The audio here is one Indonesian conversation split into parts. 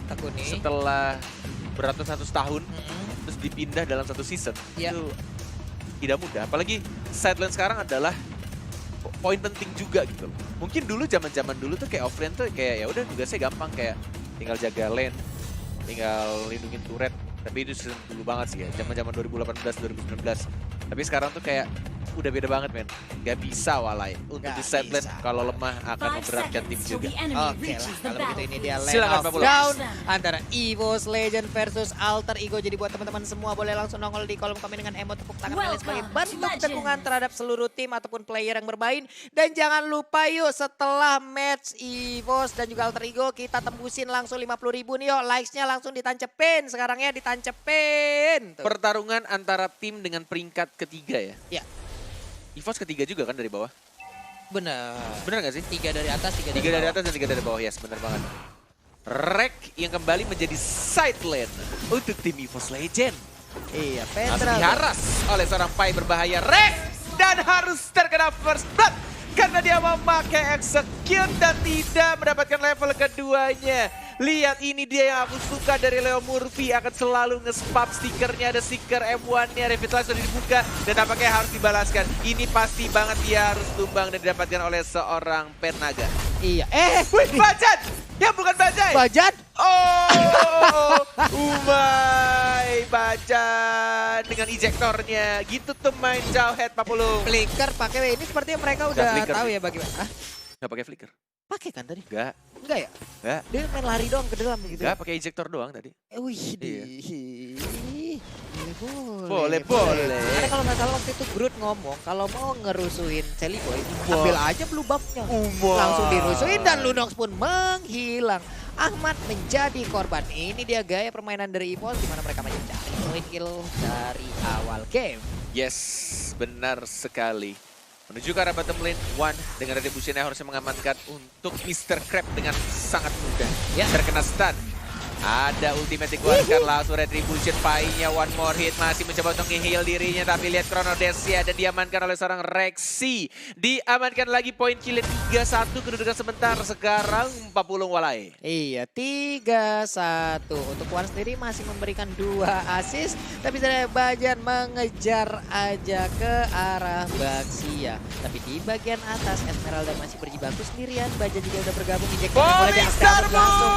Takuni. setelah beratus-ratus tahun terus dipindah dalam satu season. Iya. Itu tidak mudah. Apalagi sideline sekarang adalah poin penting juga gitu. Mungkin dulu zaman-zaman dulu tuh kayak offlane tuh kayak ya udah tugasnya gampang, kayak tinggal jaga lane, tinggal lindungin turret. Tapi itu season dulu banget sih ya, zaman-zaman 2018 2019. Tapi sekarang tuh kayak udah beda banget men. Gak bisa walai untuk Gak di sideline bisa. kalau lemah akan memberatkan tim juga. Oke lah, kalau begitu ini dia lane Silakan, of Pak Polo. down antara EVOS Legend versus Alter Ego. Jadi buat teman-teman semua boleh langsung nongol di kolom komen dengan emot tepuk tangan kalian sebagai bentuk dukungan terhadap seluruh tim ataupun player yang bermain. Dan jangan lupa yuk setelah match EVOS dan juga Alter Ego kita tembusin langsung 50.000 nih yuk. Likes-nya langsung ditancepin sekarang ya, ditancepin. Tuh. Pertarungan antara tim dengan peringkat ketiga ya. Ya, EVOS ketiga juga kan dari bawah. benar. Bener gak sih? 3 dari atas, 3 Tiga dari atas dan 3 dari bawah, yes bener banget. Rek yang kembali menjadi side lane untuk tim EVOS Legend. Iya, Langsung Petra. diharas oleh seorang Pai berbahaya. Rek dan harus terkena first blood karena dia memakai execute dan tidak mendapatkan level keduanya. Lihat ini dia yang aku suka dari Leo Murphy, akan selalu nge-spam stikernya, ada stiker M1-nya, Revitalize sudah dibuka dan tampaknya harus dibalaskan. Ini pasti banget dia harus tumbang dan didapatkan oleh seorang Pernaga. Iya. Wih, Bajan! Ya bukan Bajai! Bajan. Oh, Umay, Bajan dengan ejektornya. Gitu tuh main Jauhead Pak Pulung. Flicker pakai ini sepertinya mereka udah flicker tahu sih. ya bagaimana. Ah, Nggak pakai flicker? pakai kan tadi? Nggak, Enggak ya? nggak. Dia main lari doang ke dalam gitu. Nggak, pakai ejektor doang tadi. Wih, Iya. boleh. Boleh. Karena kalau nggak salah waktu itu Groot ngomong kalau mau ngerusuin Sally Boy, Wah. ambil aja blue buff-nya. Umay. Langsung dirusuin dan Lunox pun menghilang. Ahmad menjadi korban. Ini dia gaya permainan dari EVOS di mana mereka mencari poin kill dari awal game. Yes, benar sekali. Menuju ke arah bottom lane, One dengan retribution-nya harusnya mengamankan untuk Mr. Crab dengan sangat mudah. Ya. Terkena stun. Ada ultimate dikeluarkan langsung retribution, Pai-nya one more hit, masih mencoba untuk nge-heal dirinya, tapi lihat Chrono Dash-nya dan diamankan oleh seorang Rexy. Diamankan lagi poin kill 3-1, kedudukan sebentar sekarang 40 walai. Iya, 3-1. Untuk Wan sendiri masih memberikan 2 assist. Tapi saya Bajan mengejar aja ke arah Baxia. Tapi di bagian atas Esmeralda masih berjibaku sendirian. Bajan juga udah bergabung. Ejector mulai Falling di-up Star langsung.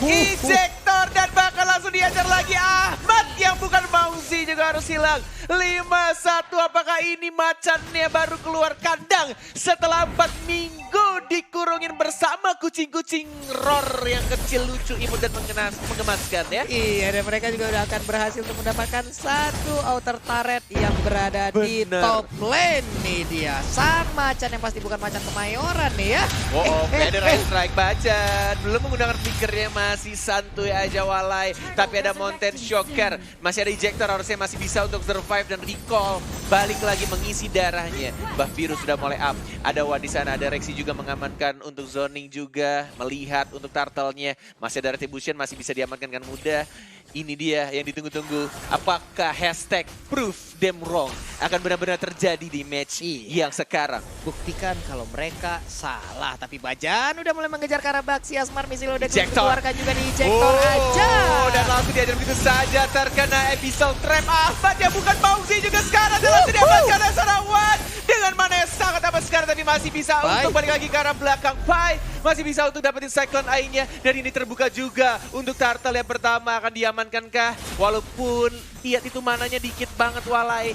Ejector dan bakal langsung diajar lagi. Ahmad yang bukan Mauzi juga harus hilang. 5-1, apakah ini macannya baru keluar kandang setelah 4 minggu dikurungin bersama kucing-kucing roar yang kecil, lucu, imut dan mengemaskan ya. Iya, dan mereka juga udah akan berhasil untuk mendapatkan satu outer turret yang berada di Bener. top lane nih dia. Sang macan yang pasti bukan macan kemayoran nih ya. Oh, Feather Eye Strike Bajan. Belum menggunakan flickernya, masih santuy aja walai. Tapi ada Mountain Shocker. Masih ada Ejector, harusnya masih bisa untuk survive dan recall. Balik lagi mengisi darahnya. Buff biru sudah mulai up. Ada Wan di sana, ada Rexy juga mengamankan untuk zoning juga. Melihat untuk turtle-nya. Masih ada Retribution, masih bisa diamankan dengan mudah. Ini dia yang ditunggu-tunggu. Apakah hashtag prove them wrong akan benar-benar terjadi di match yang sekarang? Buktikan kalau mereka salah. Tapi Bajan udah mulai mengejar ke arah Baxia. Smart Missile udah Ejector. dikeluarkan juga di Ejector aja. Dan langsung diajar begitu saja, terkena Abyssal Trap. Ahmad yang bukan Mauzi juga sekarang dalam diamankan oleh seorang Wan. Dengan mana yang sangat amat sekarang, tapi masih bisa untuk balik lagi ke arah belakang. Pai masih bisa untuk dapetin Cyclone Eye-nya. Dan ini terbuka juga untuk Turtle yang pertama, akan diamankankah? Walaupun lihat itu mananya dikit banget walai.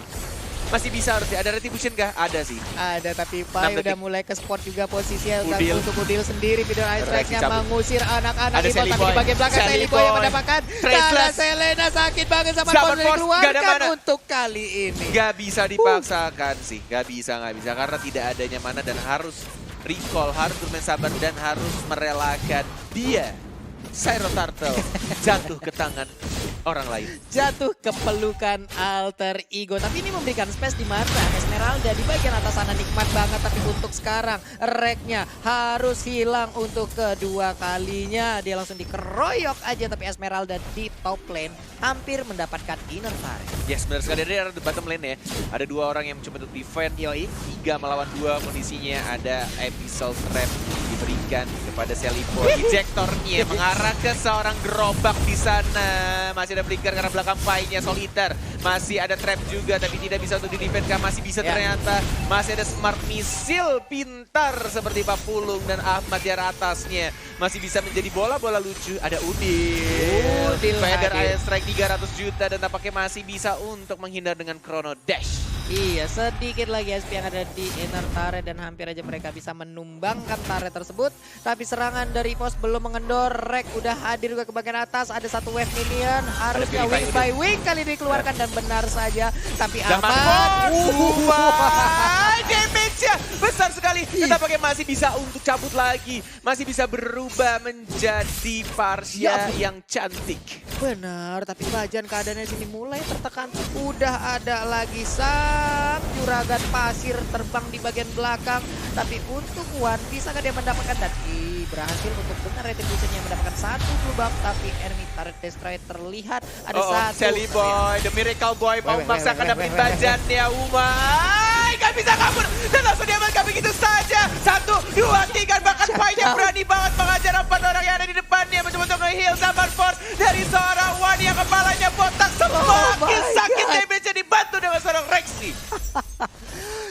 Masih bisa harusnya, ada Retribution kah? Ada sih. Ada, tapi Pai 6 udah detik. mulai ke spot juga posisinya. Udil. Untuk Udil sendiri, video ice Rexy strike-nya cabut. mengusir anak-anak Ada Evil. Sally Tapi di Boy. bagian belakang Sally Sally Boy yang Boy. mendapatkan. Traceless. Karena Selena sakit banget sama Summon Force Force, nggak ada dikeluarkan mana. untuk kali ini. Gak bisa dipaksakan sih, gak bisa. Karena tidak adanya mana dan harus recall, harus bermain sabar dan harus merelakan dia, Cyro Turtle, jatuh ke tangan orang lain. Jatuh ke pelukan Alter Ego. Tapi ini memberikan space di mana Esmeralda di bagian atas sana nikmat banget, tapi untuk sekarang Reknya harus hilang untuk kedua kalinya. Dia langsung dikeroyok aja, tapi Esmeralda di top lane hampir mendapatkan inner turret. Yes, benar sekali. Dari arah bottom lane ya. Ada 2 orang yang mencoba untuk defend. Yoi. 3 melawan 2 kondisinya. Ada Abyssal Trap diberikan kepada Seliboy. Ejectornya mengarah ke seorang gerobak di sana. Masih ada Flicker karena belakang Pai-nya Soliter. Masih ada Trap juga tapi tidak bisa untuk di-defend. Masih bisa ternyata. Masih ada Smart Missile pintar seperti Papulung dan Ahmad di arah atasnya. Masih bisa menjadi bola-bola lucu. Ada Udil. Feather Iron Strike 300 juta dan tampaknya masih bisa untuk menghindar dengan Chrono Dash. Iya, sedikit lagi SP yang ada di inner turret dan hampir aja mereka bisa menumbangkan turret tersebut. Tapi serangan dari EVOS belum mengendor. Rek udah hadir juga ke bagian atas. Ada satu wave minion. Harusnya wing by wing kali ini dikeluarkan dan benar saja. Tapi Ahmad. Damage-nya besar sekali. Tampaknya masih bisa untuk cabut lagi. Masih bisa berubah menjadi Parsia yang cantik. Benar, tapi Bajan keadaannya sini mulai tertekan. Udah ada lagi sang juragan pasir terbang di bagian belakang. Tapi untuk Wan, bisakah dia mendapatkan? Dan berhasil untuk dengan Retribution yang mendapatkan 1 blue buff. Tapi enemy turret destroy terlihat. Ada satu. Seliboy, the miracle boy mau memaksakan dapetin Bajannya. Gak bisa kabur. Dan langsung diamankan begitu saja. 1, 2, 3. Bahkan Pai-nya berani banget mengajar 4 orang yang ada di depannya. Mencoba untuk nge-heal Zaman Force dari seorang Wan yang kepalanya botak. Semakin sakit damage-nya dibantu dengan seorang Rexy.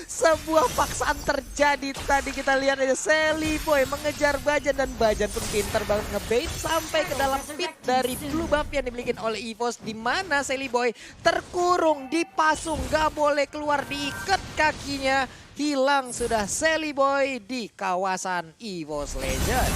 Sebuah paksaan terjadi tadi, kita lihat aja Seliboy mengejar Bajan dan Bajan pun pintar banget ngebait sampai ke dalam pit dari blue buff yang dimiliki oleh EVOS, di mana Seliboy terkurung, dipasung, gak boleh keluar, diikat kakinya. Hilang sudah Seliboy di kawasan EVOS Legend.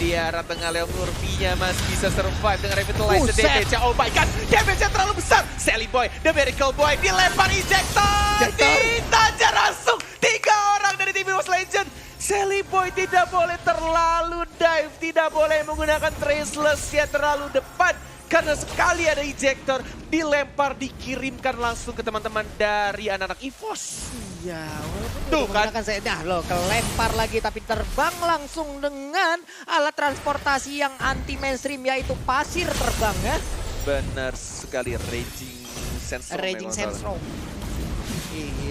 Di arah tengah Leon Murphy-nya masih bisa survive dengan Revitalize damage. Oh my god, damage-nya terlalu besar. Seliboy, the miracle boy, dilempar ejector. Ditajar langsung 3 orang dari tim EVOS Legend. Seliboy tidak boleh terlalu dive, tidak boleh menggunakan traceless ya terlalu depan. Karena sekali ada ejector, dilempar, dikirimkan langsung ke teman-teman dari anak-anak EVOS. Iya, walaupun tuh kan saya kelempar lagi, tapi terbang langsung dengan alat transportasi yang anti mainstream, yaitu pasir terbang ya. Benar sekali, Raging Sandstorm.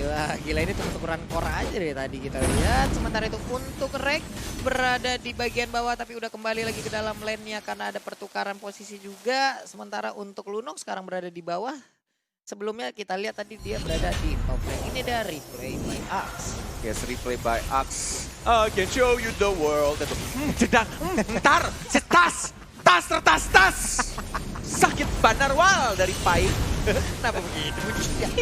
Gila ini tuker-tukeran core aja dari tadi kita lihat. Sementara itu untuk Rek berada di bagian bawah tapi udah kembali lagi ke dalam lane-nya karena ada pertukaran posisi juga. Sementara untuk Lunok sekarang berada di bawah. Sebelumnya kita lihat tadi dia berada di top lane. Ini dari replay by Axe. Yes, replay by Axe. I can show you the world. Jedang, ntar, tas. Sakit banarwal dari Pai. Kenapa begitu?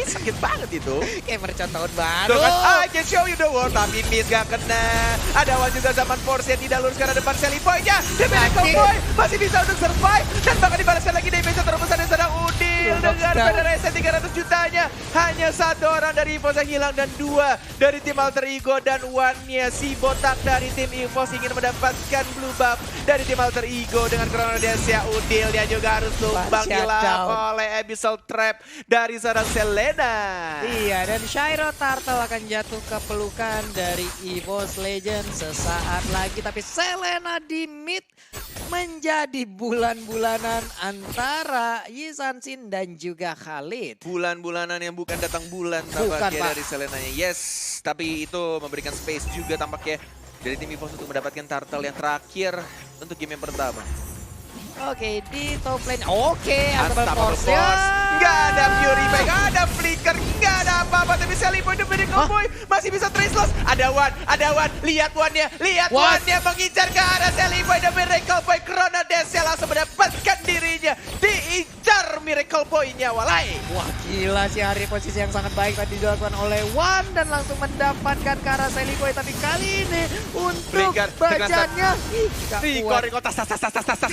Sakit banget itu. Kayak mercon tahun baru. Tuh kan, I can show you the world. Tapi miss gak kena. Ada Wan juga Zaman Force yang tidak lurus karena depan Seliboy-nya. The Miracle Boy masih bisa untuk survive. Dan bahkan dibalaskan lagi damage terbesar yang sedang Udil. Dengan Federation 300 jutanya. Hanya 1 orang dari EVOS yang hilang. Dan 2 dari tim Alter Ego. Dan Wan-nya si botak dari tim EVOS ingin mendapatkan blue buff dari tim Alter Ego. Dengan Chrono Dash-nya Udil. Dia juga harus tumbang dilap oleh Abyssal Trap dari seorang Selena. Iya, dan Shiro Turtle akan jatuh ke pelukan dari EVOS Legend sesaat lagi. Tapi Selena di mid menjadi bulan-bulanan antara Yisansin dan juga Khalid. Bulan-bulanan yang bukan datang bulan tampaknya dari Selenanya. Yes, tapi itu memberikan space juga tampaknya dari tim EVOS untuk mendapatkan Turtle yang terakhir untuk game yang pertama. Oke, di top lane. Oke, Unstoppable Force. Gak ada Fury Bay, gak ada Flicker, gak ada apa-apa. Tapi Seliboy, the Miracle Boy masih bisa traceless. Ada Wan. Lihat Wan-nya mengincar ke arah Seliboy, the Miracle Boy. Chrono Dash-nya langsung mendapatkan dirinya. Diincar Miracle Boy-nya, walai. Wah, gila sih, hari posisi yang sangat baik tadi dilakukan oleh Wan. Dan langsung mendapatkan ke arah Seliboy. Tapi kali ini untuk Bajannya. Riko, tas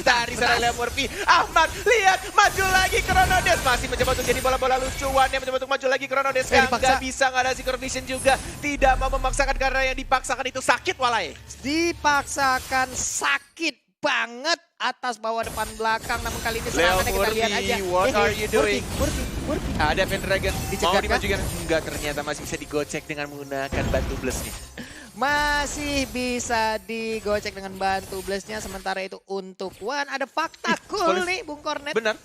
dari sana Leon Murphy. Ahmad, lihat, maju lagi Chrono Dash. Masih mencoba untuk jadi bola-bola lucuan. Yang mencoba untuk maju lagi Chrono Dash. Gak bisa, gak ada Secret Vision juga. Tidak mau memaksakan karena yang dipaksakan itu sakit, walai. Dipaksakan sakit. banget atas bawah depan belakang. Namun kali ini Leo serangannya kita lihat Murphy, aja. what are you doing? Murphy. Ada Pendragon, Dicegat mau kah? dimajukan? Enggak, ternyata masih bisa digocek dengan menggunakan bantu blessnya. Masih bisa digocek dengan bantu blastnya. Sementara itu untuk Wan ada fakta cool nih Bung Kornet. Benar,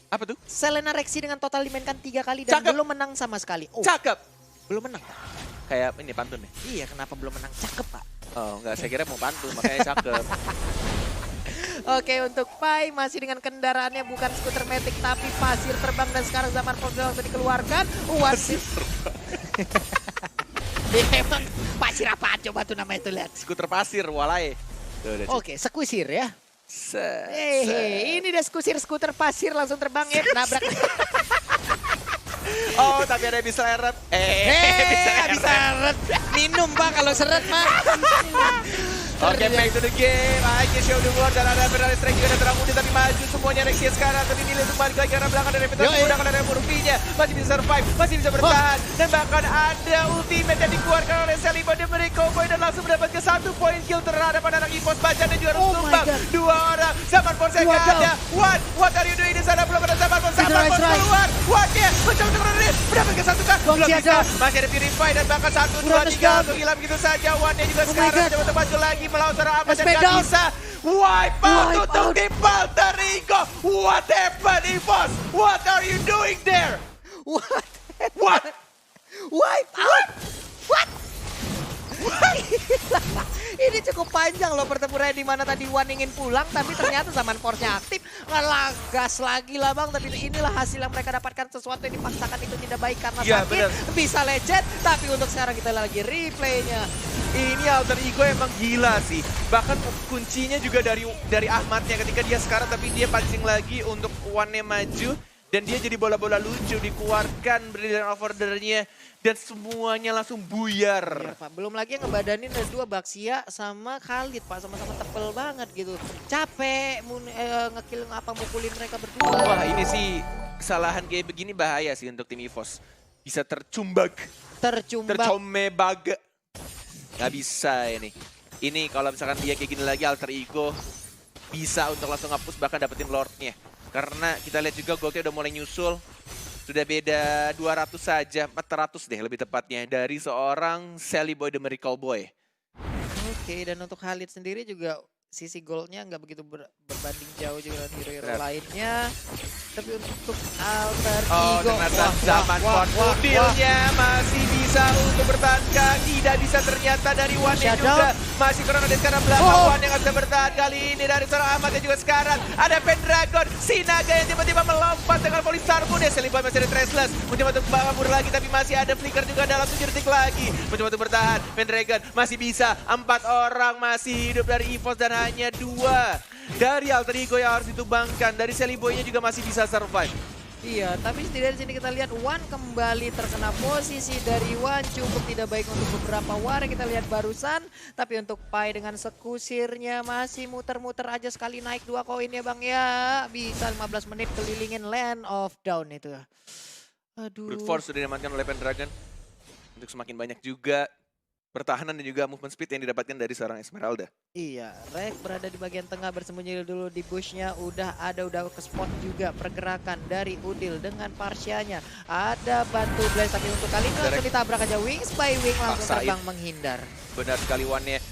apa tuh? Selena Rexy dengan total dimainkan 3 kali dan Cakep. belum menang sama sekali. Oh, Cakep! belum menang. Kayak ini pantun nih. Iya, kenapa belum menang? Cakep, Pak. Oh enggak, saya kira mau pantun, makanya cakep. Oke, untuk Pai masih dengan kendaraannya bukan skuter Matic tapi pasir terbang dan sekarang zaman Portugal langsung dikeluarkan. Wasit. Emang pasir apaan coba tuh namanya tuh lihat. Skuter pasir, walai. Tuh, udah, Oke, sekusir ya. set. Ini dia skuter pasir langsung terbang ya nabrak. Oh, tapi ada bisa seret. Bisa seret. Minum Pak kalau seret mah. Oke, back to the game. Aja show the world dan ada Federal Strike juga terang muda tapi maju semuanya Rexia sekarang. Tapi nilai untuk balik lagi karena belakang dari Petas menggunakan dari Murphy-nya. Masih bisa survive, masih bisa bertahan. Dan bahkan ada ultimate yang dikeluarkan oleh Celibo dan mereka Boy dan langsung mendapatkan 1 poin kill terhadap anak EVOS Bajan dan juga harus tumbang. 2 orang. Zaman Force yang ada. What are you doing di sana? Belum ada Zaman Force. Zaman Force keluar. What-nya mencoba untuk menerit. Mendapatkan 1 kan? Belum bisa. Masih ada Purify dan bahkan 1, 2, 3 untuk hilang begitu saja. One-nya juga sekarang mencoba untuk maju lagi melawan seorang Ahmad dan gak bisa. Wipe out untuk di Alter Ego. What happened EVOS? What are you doing there? What? Wipe out? What? Ini cukup panjang loh pertempurannya di mana tadi Wan ingin pulang tapi ternyata zaman Force-nya aktif. Ngelagas lagi lah Bang, tapi inilah hasil yang mereka dapatkan. Sesuatu yang dipaksakan itu tidak baik karena Ya, sakit. bener. Bisa legend, tapi untuk sekarang kita lagi replaynya. Ini Alter Ego emang gila sih. Bahkan kuncinya juga dari Ahmadnya ketika dia sekarang tapi dia pancing lagi untuk One-nya maju. Dan dia jadi bola-bola lucu, dikeluarkan Brilliant Order-nya dan semuanya langsung buyar. Iya, Pak. Belum lagi yang ngebadanin ada 2 Baxia sama Khalid Pak, sama-sama tebel banget gitu. Capek ngekill mukulin mereka berdua. Wah ini sih kesalahan kayak begini bahaya sih untuk tim EVOS. Bisa tercumbag, tercomebag. Gak bisa ini. Ini kalau misalkan dia kayak gini lagi Alter Ego bisa untuk langsung ngapus bahkan dapetin Lord-nya. Karena kita lihat juga Goldnya udah mulai nyusul. Sudah beda 200 saja, 400 deh lebih tepatnya dari seorang Sally Boy The Miracle Boy. Oke, dan untuk Khalid sendiri juga sisi goldnya nggak begitu berbanding jauh juga dengan hero-hero lainnya. Tapi untuk Alter Ego, ternyata zaman dealnya masih bisa untuk bertahan. Tidak bisa ternyata dari One-nya juga. Masih kurang ada sekarang belakang One yang nggak bisa bertahan kali ini dari seorang Ahmad yang juga sekarang. Ada Pendragon, Sinaga yang tiba-tiba melompat dengan Polystar Moon. Ya Seliboy masih ada Traceless. Mencoba untuk kabur lagi tapi masih ada Flicker juga dalam 7 detik lagi. Mencoba untuk bertahan. Pendragon masih bisa. 4 orang masih hidup dari EVOS dan hanya 2 dari Alter Ego yang harus ditumbangkan. Dari Seliboy-nya juga masih bisa survive. Iya, tapi setidaknya di sini kita lihat Wan kembali terkena posisi dari Wan cukup tidak baik untuk beberapa war yang kita lihat barusan. Tapi untuk Pai dengan sekusirnya masih muter-muter aja sekali naik 2 koin ya Bang ya. Bisa 15 menit kelilingin Land of Down itu. Aduh. Brute Force sudah diamankan oleh Pendragon untuk semakin banyak juga pertahanan dan juga movement speed yang didapatkan dari seorang Esmeralda. Iya, Rek berada di bagian tengah bersembunyi dulu di bushnya. Udah ke spot juga pergerakan dari Udil dengan Parsianya. Ada bantu Blaze tapi untuk kali ini langsung ditabrak aja Wings by Wing langsung terbang menghindar. Benar sekali One-nya.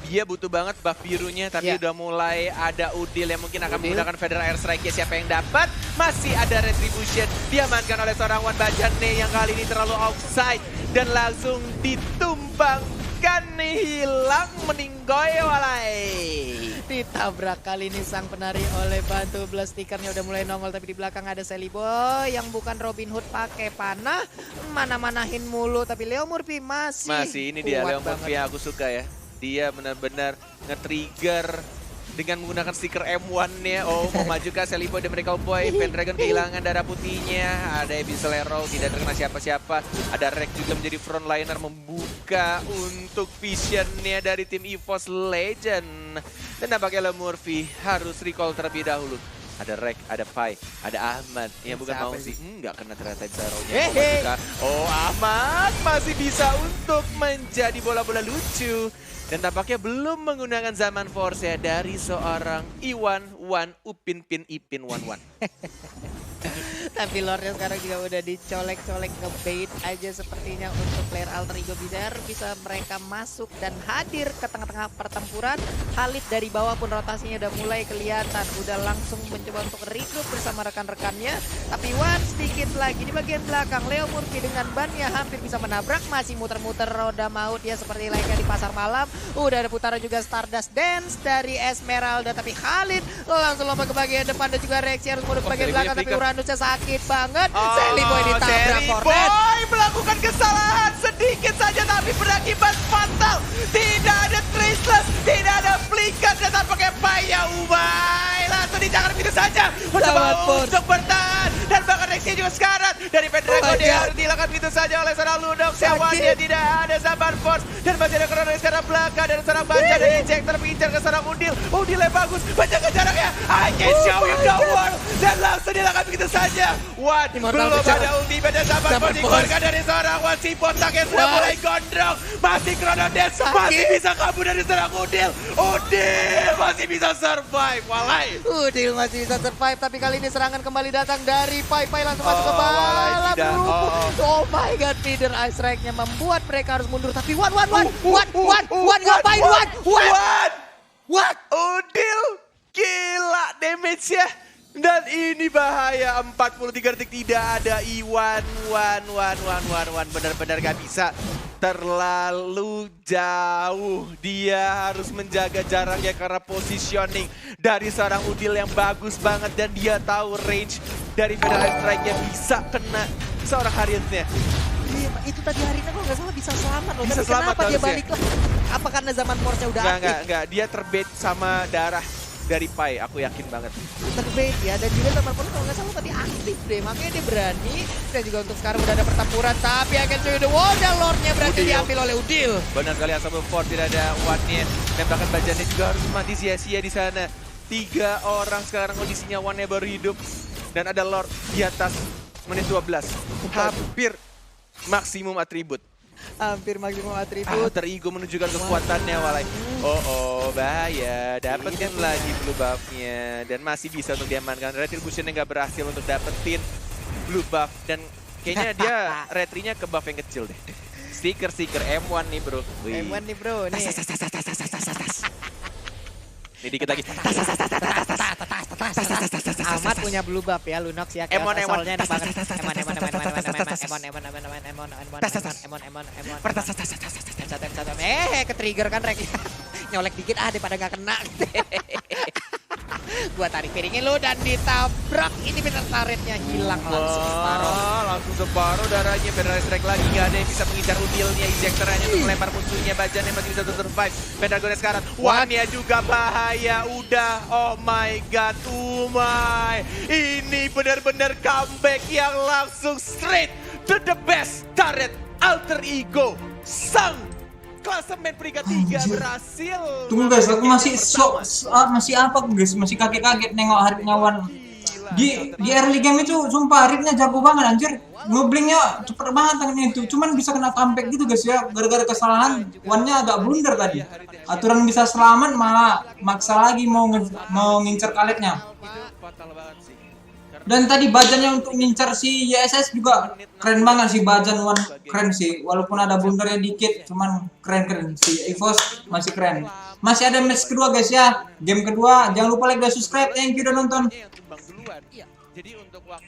Dia butuh banget buff birunya tapi udah mulai ada Udil yang mungkin akan menggunakan Federal Airstrike. Siapa yang dapat? Masih ada Retribution. Diamankan oleh seorang Wan Bajan nih yang kali ini terlalu outside. Dan langsung ditumbangkan nih, hilang meninggoy walai. Ditabrak kali ini sang penari oleh bantu Blast. Stickernya udah mulai nongol tapi di belakang ada Sally Boy yang bukan Robin Hood pakai panah. Mana-manahin mulu tapi Leo Murphy masih ini dia Leo Murphy yang aku suka ya. Dia benar-benar nge-trigger dengan menggunakan stiker M1-nya. Oh, mau maju ke Sally Boy dan Miracle Boy. Pendragon kehilangan darah putihnya. Ada Abyssal Arrow, tidak terkena siapa-siapa. Ada Rek juga menjadi frontliner membuka untuk vision-nya dari tim EVOS Legend. Dan nampaknya Leo Murphy harus recall terlebih dahulu. Ada Rek, ada Pai, ada Ahmad yang bukan mau sih. Enggak kena ternyata Zaro-nya. Oh, Ahmad masih bisa untuk menjadi bola-bola lucu. Dan tampaknya belum menggunakan zaman force ya dari seorang Iwan Wan Upin Pin Ipin Wan Wan. Tapi Lordnya sekarang juga udah dicolek-colek, ngebait aja sepertinya untuk player alter ego Bizarre. Bisa mereka masuk dan hadir ke tengah-tengah pertempuran. Khalid dari bawah pun rotasinya udah mulai kelihatan. Udah langsung mencoba untuk regroup bersama rekan-rekannya. Tapi Wan sedikit lagi di bagian belakang. Leo Murphy dengan bannya hampir bisa menabrak. Masih muter-muter roda maut ya seperti layaknya di pasar malam. Udah ada putaran juga Stardust Dance dari Esmeralda. Tapi Khalid langsung lompat ke bagian depan dan juga reaksi harus mundur ke bagian belakang. Tapi Uranusnya sakit banget. Sally Boy ditabrak Fortnite. Boy melakukan kesalahan sedikit saja tapi berakibat fatal. Tidak ada Traceless, tidak ada Flicker dan tampaknya Paya Umay. Langsung dijangan begitu saja. Mencoba untuk bertahan. Dan bahkan reaksi juga sekarang dari Pendragon dia harus dihilangkan begitu saja oleh seorang Ludok. Sewannya tidak ada Zaman Force. Dan masih ada Kronos sekarang belakang dan seorang Baja dan Injector mengincar ke seorang Udil. Udilnya bagus, menjaga jaraknya. I can show you the world. Dan langsung dihilangkan begitu saja. Wan belum ada ultimate dan Zaman Force dikeluarkan dari seorang Wan. Si botak yang sudah mulai gondrong. Masih Kronos masih bisa kabur dari seorang Udil. Udil masih bisa survive. Walai. Udil masih bisa survive tapi kali ini serangan kembali datang dari Pai. Pai langsung masuk ke balap. Oh my god, feeder ice strike-nya membuat mereka harus mundur. Tapi Wan ngapain Wan? What? Udil gila damage-nya. Dan ini bahaya 43 detik tidak ada Iwan. Wan benar-benar gak bisa. Terlalu jauh. Dia harus menjaga jaraknya karena positioning dari seorang Udil yang bagus banget. Dan dia tahu range dari Federal Strike yang bisa kena seorang Harriet-nya. Iya, itu tadi Harina kalau nggak salah bisa selamat loh. Bisa tapi selamat kenapa dia harusnya. balik lagi? Apa karena Zaman Force-nya udah aktif? Enggak. Dia terbait sama darah dari Pai, aku yakin banget. Terbait ya, dan juga Zaman Force kalau nggak salah tadi aktif deh. Makanya dia berani. Dan juga untuk sekarang udah ada pertempuran. Tapi akan show you the wall dan Lord-nya berhasil diambil oleh Udil. Benar kali Asable Force tidak ada One-nya. Dan bahkan Bajannya juga harus mati sia-sia di sana. 3 orang sekarang kondisinya One-nya baru hidup. Dan ada Lord di atas menit 12. Hampir maksimum atribut. Hampir maksimum atribut. Alter Ego menunjukkan kekuatannya Walai. Oh bahaya. Dapetin lagi blue buff-nya. Dan masih bisa untuk diamankan. Retribution-nya nggak berhasil untuk dapetin blue buff. Dan kayaknya dia retri-nya ke buff yang kecil deh. Stiker M1 nih bro. M1 nih bro. Nih. Ini dikit lagi. Ahmad punya blue buff ya, Lunox ya. Emon. Soalnya enak banget. Ketrigger kan Rek. Nyolek dikit daripada nggak kena. Gua tarik piringin lu dan ditabrak. Ini bener turretnya hilang langsung separuh. Langsung separuh darahnya. Federal Strike lagi. Gak ada yang bisa mengincar Udilnya. Injektornya untuk melempar musuhnya. Bajannya masih bisa survive. Pendragonnya sekarang. Wan-nya juga bahaya. Udah. Oh my god. Umay. Ini benar-benar comeback yang langsung straight to the best turret alter ego. Sang klasemen peringkat 3 berhasil. Tunggu guys, aku masih apa guys, masih kaget-kaget nengok Haripnya Wan. Di early game itu sumpah Haripnya jago banget anjir. Ngeblingnya cepet banget tangannya itu. Cuman bisa kena comeback gitu guys ya. Gara-gara kesalahan Wan-nya agak blunder tadi. Aturan bisa selamat malah maksa lagi mau ngincer Khalid-nya. Fatal banget sih. Dan tadi Bajannya untuk ngincar si YSS juga keren banget sih. Bajan Wan keren sih. Walaupun ada blundernya dikit, cuman keren. Si EVOS masih keren. Masih ada match kedua guys ya. Game kedua. Jangan lupa like dan subscribe. Thank you udah nonton. Jadi untuk waktu